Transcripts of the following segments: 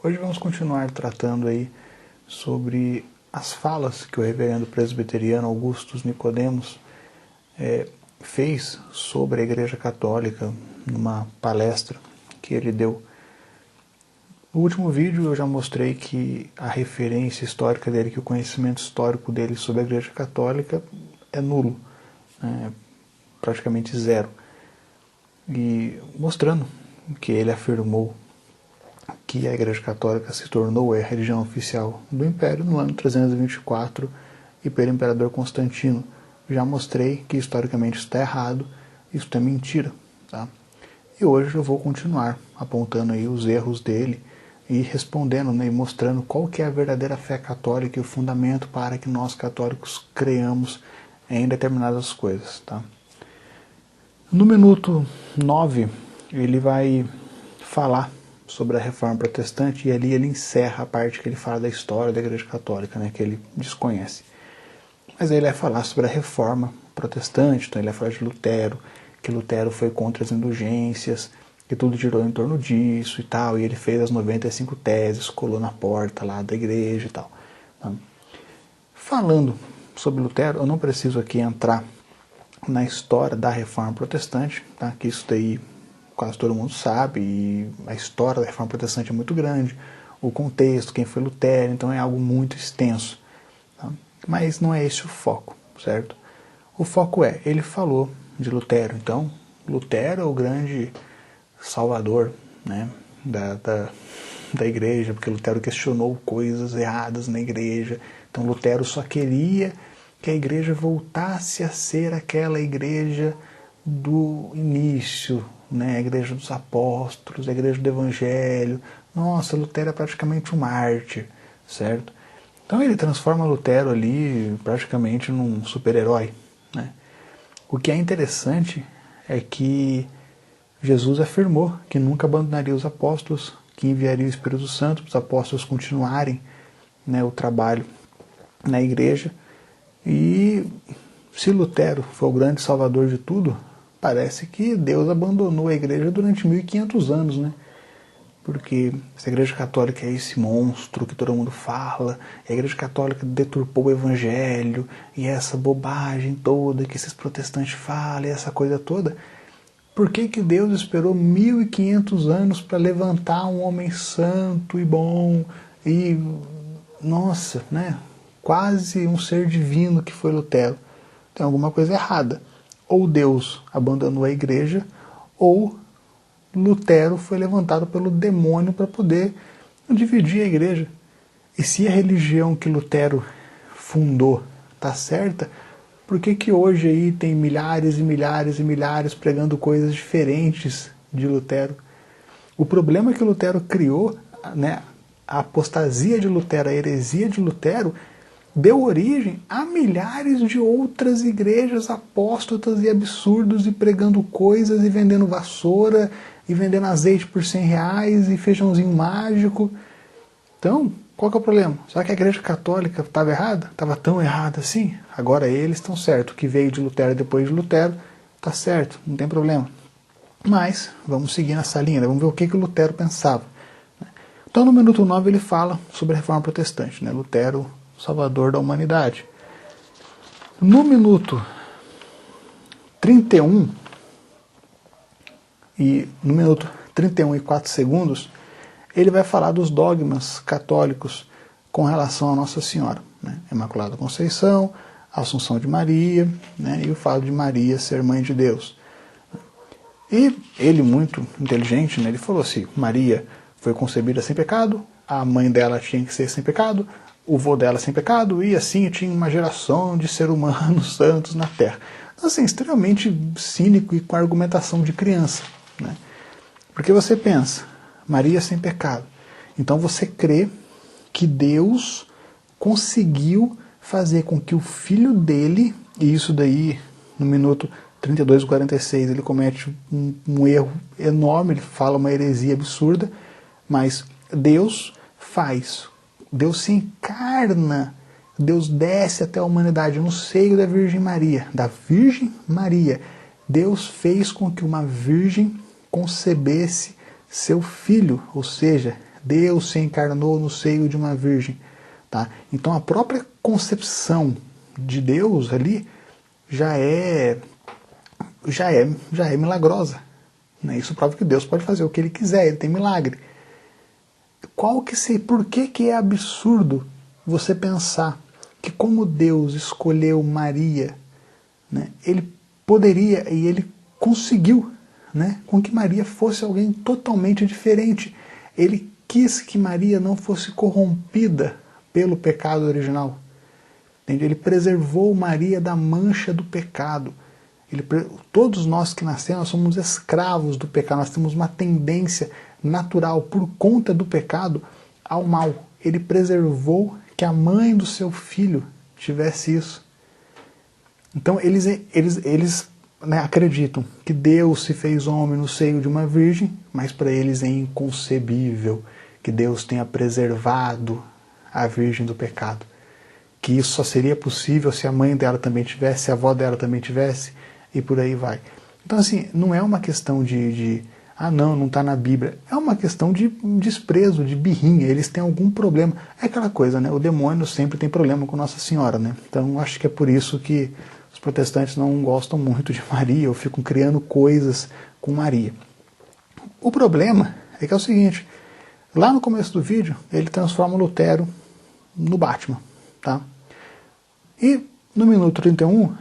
Hoje vamos continuar tratando aí sobre as falas que o reverendo presbiteriano Augustus Nicodemos fez sobre a Igreja Católica numa palestra que ele deu. No último vídeo eu já mostrei que a referência histórica dele, que o conhecimento histórico dele sobre a Igreja Católica é nulo, praticamente zero. E mostrando que ele afirmou que a Igreja Católica se tornou a religião oficial do Império no ano 324 e pelo Imperador Constantino. Já mostrei que historicamente isso está errado, isso é mentira. Tá? E hoje eu vou continuar apontando aí os erros dele e respondendo, e mostrando qual que é a verdadeira fé católica e o fundamento para que nós católicos creiamos em determinadas coisas. Tá? No minuto 9, ele vai falar sobre a Reforma Protestante, e ali ele encerra a parte que ele fala da história da Igreja Católica, que ele desconhece. Mas aí ele vai falar sobre a Reforma Protestante, então ele vai falar de Lutero, que Lutero foi contra as indulgências, que tudo girou em torno disso e tal, e ele fez as 95 teses, colou na porta lá da igreja e tal. Então, falando sobre Lutero, eu não preciso aqui entrar na história da Reforma Protestante, tá? Que isso daí quase todo mundo sabe, e a história da Reforma Protestante é muito grande, o contexto, quem foi Lutero, então é algo muito extenso. Tá? Mas não é esse o foco, certo? O foco ele falou de Lutero, então Lutero é o grande salvador, da igreja, porque Lutero questionou coisas erradas na igreja, então Lutero só queria que a igreja voltasse a ser aquela igreja do início, a igreja dos apóstolos, a igreja do evangelho. Nossa, Lutero é praticamente um mártir, certo? Então ele transforma Lutero ali praticamente num super-herói. O que é interessante é que Jesus afirmou que nunca abandonaria os apóstolos, que enviaria o Espírito Santo para os apóstolos continuarem o trabalho na igreja. E se Lutero foi o grande salvador de tudo, parece que Deus abandonou a igreja durante 1500 anos, Porque se a igreja católica é esse monstro que todo mundo fala, a igreja católica deturpou o evangelho, e essa bobagem toda que esses protestantes falam, e essa coisa toda, por que Deus esperou 1500 anos para levantar um homem santo e bom, e, nossa, quase um ser divino que foi Lutero? Tem alguma coisa errada. Ou Deus abandonou a igreja, ou Lutero foi levantado pelo demônio para poder dividir a igreja. E se a religião que Lutero fundou está certa, por que hoje aí tem milhares e milhares e milhares pregando coisas diferentes de Lutero? O problema que Lutero criou, a apostasia de Lutero, a heresia de Lutero, deu origem a milhares de outras igrejas apóstatas e absurdos, e pregando coisas, e vendendo vassoura, e vendendo azeite por R$100, e feijãozinho mágico. Então, qual que é o problema? Será que a Igreja Católica estava errada? Estava tão errada assim? Agora eles estão certos. O que veio de Lutero depois de Lutero está certo, não tem problema. Mas, vamos seguir nessa linha, vamos ver o que o Lutero pensava. Então, no minuto 9 ele fala sobre a Reforma Protestante, Lutero, salvador da humanidade. No minuto 31 e 4 segundos, ele vai falar dos dogmas católicos com relação a Nossa Senhora, Imaculada Conceição, a Assunção de Maria, e o fato de Maria ser mãe de Deus. E ele, muito inteligente, ele falou assim: Maria foi concebida sem pecado, a mãe dela tinha que ser sem pecado, o vô dela sem pecado, e assim tinha uma geração de seres humanos santos na Terra. Então, assim, extremamente cínico e com argumentação de criança. Porque você pensa, Maria sem pecado, então você crê que Deus conseguiu fazer com que o filho dele, e isso daí no minuto 32 e 46 ele comete um erro enorme, ele fala uma heresia absurda, mas Deus se encarna, Deus desce até a humanidade no seio da Virgem Maria, Deus fez com que uma virgem concebesse seu filho, ou seja, Deus se encarnou no seio de uma virgem. Tá? Então a própria concepção de Deus ali já é milagrosa. Né? Isso prova que Deus pode fazer o que Ele quiser, Ele tem milagre. Por que é absurdo você pensar que como Deus escolheu Maria, né, Ele poderia e Ele conseguiu, né, com que Maria fosse alguém totalmente diferente. Ele quis que Maria não fosse corrompida pelo pecado original. Entende? Ele preservou Maria da mancha do pecado. Todos nós que nascemos, nós somos escravos do pecado, nós temos uma tendência natural por conta do pecado ao mal. Ele preservou que a mãe do seu filho tivesse isso. Então eles né, acreditam que Deus se fez homem no seio de uma virgem, mas para eles é inconcebível que Deus tenha preservado a virgem do pecado. Que isso só seria possível se a mãe dela também tivesse, se a avó dela também tivesse, e por aí vai. Então assim, não é uma questão não está na Bíblia. É uma questão de desprezo, de birrinha. Eles têm algum problema. É aquela coisa, né? O demônio sempre tem problema com Nossa Senhora, né? Então acho que é por isso que os protestantes não gostam muito de Maria, ou ficam criando coisas com Maria. O problema é que é o seguinte, lá no começo do vídeo, ele transforma Lutero no Batman, tá? E no minuto 31,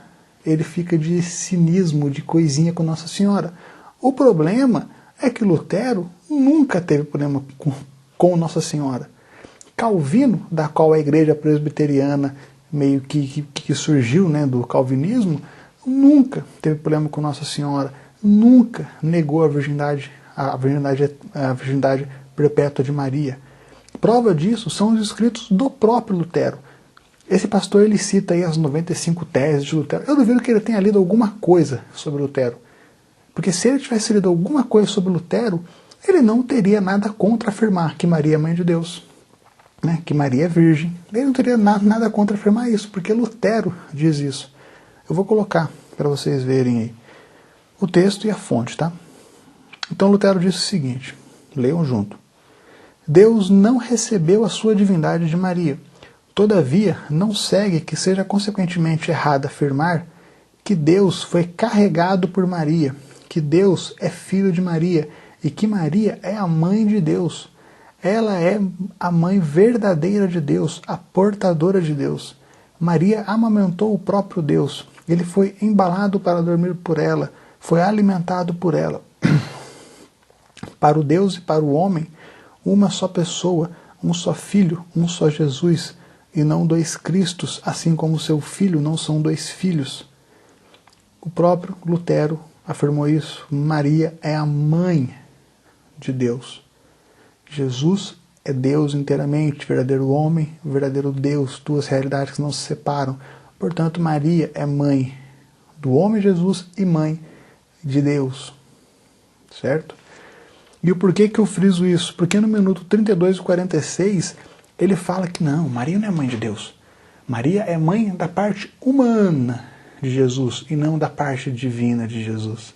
ele fica de cinismo, de coisinha com Nossa Senhora. O problema é que Lutero nunca teve problema com Nossa Senhora. Calvino, da qual a igreja presbiteriana meio que surgiu, né, do calvinismo, nunca teve problema com Nossa Senhora, nunca negou a virgindade perpétua de Maria. Prova disso são os escritos do próprio Lutero. Esse pastor ele cita aí as 95 teses de Lutero. Eu duvido que ele tenha lido alguma coisa sobre Lutero. Porque se ele tivesse lido alguma coisa sobre Lutero, ele não teria nada contra afirmar que Maria é mãe de Deus, né? Que Maria é virgem. Ele não teria nada contra afirmar isso, porque Lutero diz isso. Eu vou colocar para vocês verem aí o texto e a fonte, tá? Então Lutero diz o seguinte, leiam junto. Deus não recebeu a sua divindade de Maria. Todavia, não segue que seja consequentemente errado afirmar que Deus foi carregado por Maria, que Deus é filho de Maria e que Maria é a mãe de Deus. Ela é a mãe verdadeira de Deus, a portadora de Deus. Maria amamentou o próprio Deus. Ele foi embalado para dormir por ela, foi alimentado por ela. Para o Deus e para o homem, uma só pessoa, um só filho, um só Jesus, e não dois Cristos, assim como seu filho não são dois filhos. O próprio Lutero afirmou isso. Maria é a mãe de Deus. Jesus é Deus inteiramente, verdadeiro homem, verdadeiro Deus, duas realidades que não se separam. Portanto, Maria é mãe do homem Jesus e mãe de Deus. Certo? E o porquê que eu friso isso? Porque no minuto 32 e 46, ele fala que não, Maria não é mãe de Deus. Maria é mãe da parte humana de Jesus e não da parte divina de Jesus.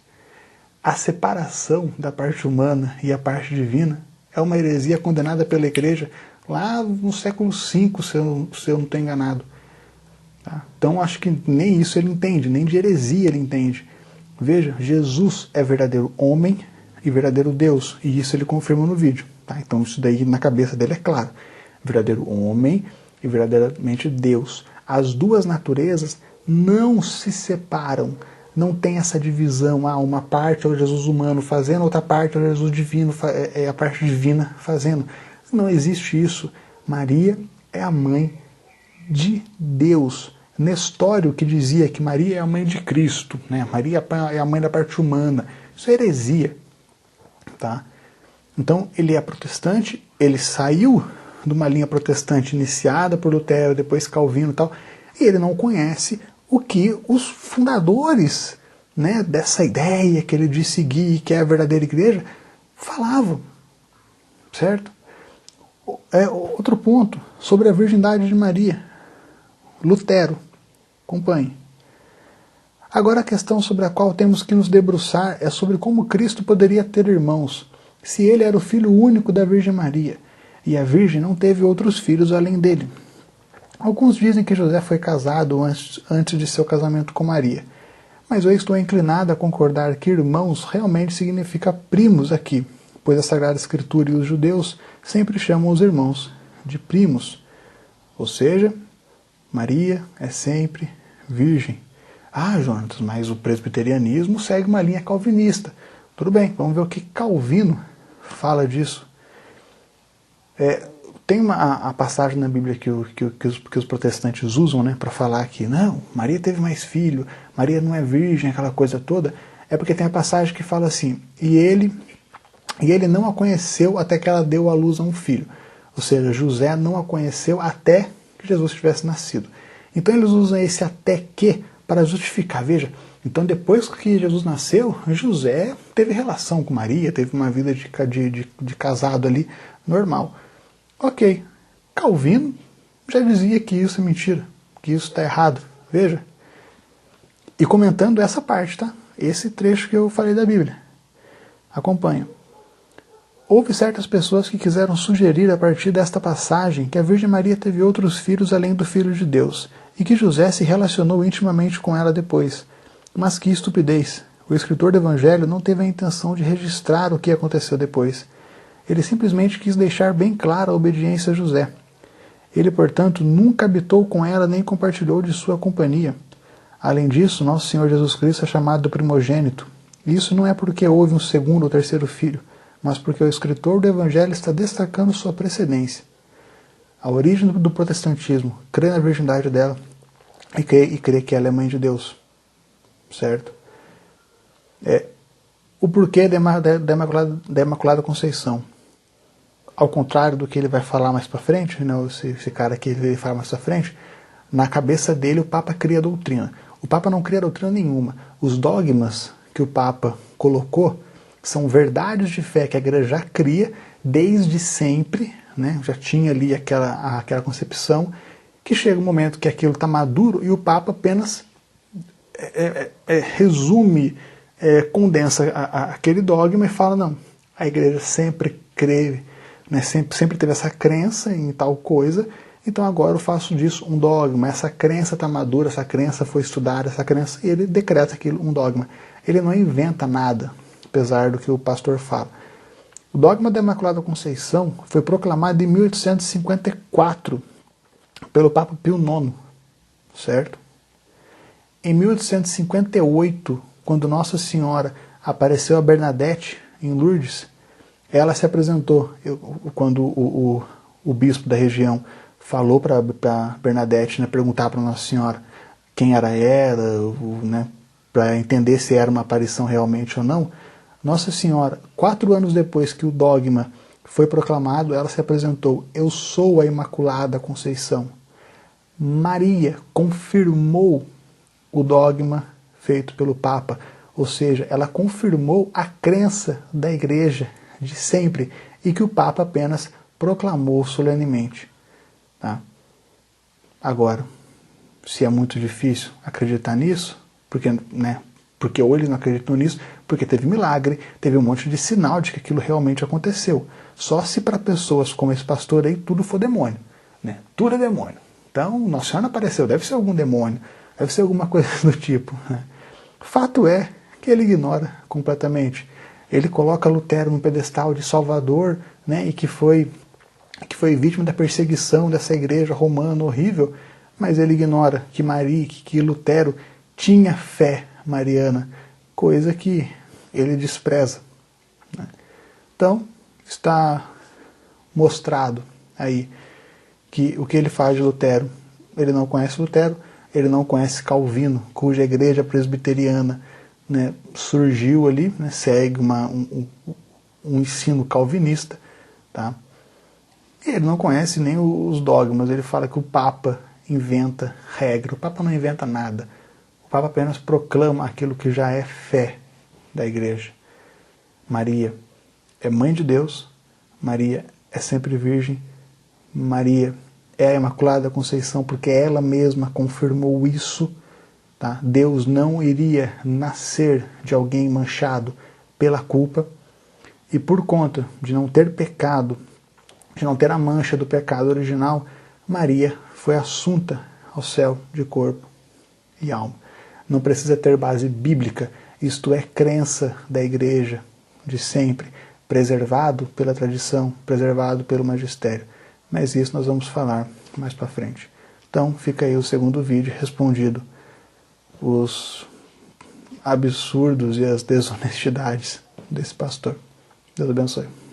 A separação da parte humana e a parte divina é uma heresia condenada pela igreja lá no século V, se eu não estou enganado. Tá? Então acho que nem isso ele entende, nem de heresia ele entende. Veja, Jesus é verdadeiro homem e verdadeiro Deus, e isso ele confirma no vídeo. Tá? Então isso daí na cabeça dele é claro. Verdadeiro homem e verdadeiramente Deus. As duas naturezas não se separam, não tem essa divisão, uma parte é o Jesus humano fazendo, outra parte é o Jesus divino, é a parte divina fazendo. Não existe isso. Maria é a mãe de Deus. Nestório que dizia que Maria é a mãe de Cristo, né? Maria é a mãe da parte humana. Isso é heresia. Tá? Então ele é protestante, ele saiu de uma linha protestante iniciada por Lutero, depois Calvino e tal, e ele não conhece o que os fundadores, né, dessa ideia que ele diz seguir, que é a verdadeira igreja, falavam. Certo? Outro ponto, sobre a virgindade de Maria. Lutero, acompanhe. Agora a questão sobre a qual temos que nos debruçar é sobre como Cristo poderia ter irmãos, se ele era o filho único da Virgem Maria. e a Virgem não teve outros filhos além dele. Alguns dizem que José foi casado antes de seu casamento com Maria, mas eu estou inclinado a concordar que irmãos realmente significa primos aqui, pois a Sagrada Escritura e os judeus sempre chamam os irmãos de primos. Ou seja, Maria é sempre virgem. Ah, Jonatas, mas o presbiterianismo segue uma linha calvinista. Tudo bem, vamos ver o que Calvino fala disso. Tem a passagem na Bíblia que os protestantes usam, né, para falar que não, Maria teve mais filho, Maria não é virgem, aquela coisa toda. É porque tem a passagem que fala assim, e ele não a conheceu até que ela deu à luz a um filho. Ou seja, José não a conheceu até que Jesus tivesse nascido. Então eles usam esse até que para justificar. Veja, então depois que Jesus nasceu, José teve relação com Maria, teve uma vida de casado ali normal. Ok, Calvino já dizia que isso é mentira, que isso está errado. Veja. E comentando essa parte, tá? Esse trecho que eu falei da Bíblia. Acompanha. Houve certas pessoas que quiseram sugerir a partir desta passagem que a Virgem Maria teve outros filhos além do Filho de Deus, e que José se relacionou intimamente com ela depois. Mas que estupidez! O escritor do Evangelho não teve a intenção de registrar o que aconteceu depois. Ele simplesmente quis deixar bem clara a obediência a José. Ele, portanto, nunca habitou com ela nem compartilhou de sua companhia. Além disso, nosso Senhor Jesus Cristo é chamado do primogênito. E isso não é porque houve um segundo ou terceiro filho, mas porque o escritor do Evangelho está destacando sua precedência. A origem do protestantismo crê na virgindade dela e crê que ela é mãe de Deus. Certo? O porquê da Imaculada Conceição. Ao contrário do que ele vai falar mais para frente, né, esse cara que ele fala mais para frente, na cabeça dele o Papa cria doutrina. O Papa não cria doutrina nenhuma. Os dogmas que o Papa colocou são verdades de fé que a igreja já cria desde sempre, né, já tinha ali aquela concepção, que chega um momento que aquilo está maduro e o Papa apenas resume, condensa aquele dogma e fala, não, a igreja sempre crê, né, sempre teve essa crença em tal coisa, então agora eu faço disso um dogma, essa crença está madura, essa crença foi estudada, essa crença, e ele decreta aquilo um dogma. Ele não inventa nada, apesar do que o pastor fala. O dogma da Imaculada Conceição foi proclamado em 1854 pelo Papa Pio IX, certo? Em 1858, quando Nossa Senhora apareceu a Bernadette em Lourdes, ela se apresentou, quando o bispo da região falou para Bernadette, né, perguntar para Nossa Senhora quem era ela, né, para entender se era uma aparição realmente ou não. Nossa Senhora, 4 anos depois que o dogma foi proclamado, ela se apresentou, eu sou a Imaculada Conceição. Maria confirmou o dogma feito pelo Papa, ou seja, ela confirmou a crença da Igreja de sempre e que o Papa apenas proclamou solenemente. Tá? Agora, se é muito difícil acreditar nisso, porque ou eles não acreditam nisso, porque teve milagre, teve um monte de sinal de que aquilo realmente aconteceu. Só se para pessoas como esse pastor aí tudo for demônio. Né? Tudo é demônio. Então, Nossa Senhora apareceu, deve ser algum demônio, deve ser alguma coisa do tipo. Né? Fato é que ele ignora completamente. Ele coloca Lutero num pedestal de salvador, né, e que foi vítima da perseguição dessa igreja romana horrível, mas ele ignora que que Lutero tinha fé mariana, coisa que ele despreza. Né? Então, está mostrado aí que o que ele faz de Lutero, ele não conhece Lutero, ele não conhece Calvino, cuja igreja presbiteriana, né, surgiu ali, né, segue um ensino calvinista, tá? E ele não conhece nem os dogmas, ele fala que o Papa inventa regra, o Papa não inventa nada, o Papa apenas proclama aquilo que já é fé da igreja. Maria é mãe de Deus, Maria é sempre virgem, Maria é a Imaculada Conceição porque ela mesma confirmou isso. Tá? Deus não iria nascer de alguém manchado pela culpa, e por conta de não ter pecado, de não ter a mancha do pecado original, Maria foi assunta ao céu de corpo e alma. Não precisa ter base bíblica, isto é crença da igreja de sempre, preservado pela tradição, preservado pelo magistério. Mas isso nós vamos falar mais para frente. Então fica aí o segundo vídeo respondido os absurdos e as desonestidades desse pastor. Deus abençoe.